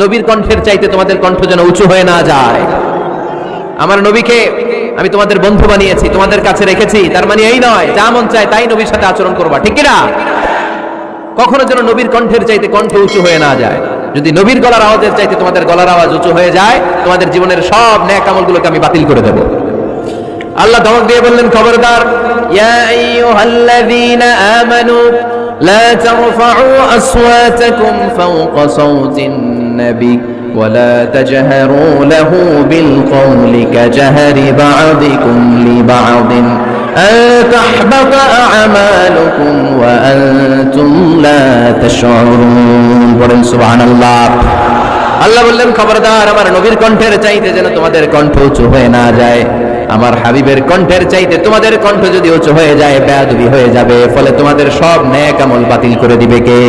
নবীর কণ্ঠের চাইতে তোমাদের কণ্ঠ যেন উঁচু হয়ে না যায়। আমার নবীকে আমি তোমাদের বন্ধু বানিয়েছি, তোমাদের কাছে রেখেছি, তার মানে এই নয় যা মন চায় তাই নবীর সাথে আচরণ করবা, ঠিক কিনা? কখনো যেন নবীর কণ্ঠের চাইতে কণ্ঠ উঁচু হয়ে না যায়। যদি নবীর গলার আওয়াজের চাইতে তোমাদের গলার আওয়াজ উঁচু হয়ে যায়, তোমাদের জীবনের সব নেক আমলগুলোকে আমি বাতিল করে দেব। আল্লাহ ধমক দিয়ে বললেন, খবরদার, ইয়া আইয়ুহাল্লাযীনা আমানু লা তারফাউ আসওয়াতাকুম ফাওকা সাওতিন নবী ওয়া লা তাজহারু লাহু বিল কওলি কাজহরি বা'দিকুম লিবা'দিন আন তাহবাতা আ'মালুকুম ওয়া আনতুম লা তাশউরুন। বলেন সুবহানাল্লাহ। আল্লাহ বললেন, খবরদার, আমার নবীর কণ্ঠের চাইতে যেন তোমাদের কণ্ঠ উঁচু হয়ে না যায়। আমার হাবিবের কণ্ঠের চাইতে তোমাদের কণ্ঠ যদি উঁচু হয়ে যায়, বেয়াদবি হয়ে যাবে, ফলে তোমাদের সব নেক আমল বাতিল করে দিবে কে?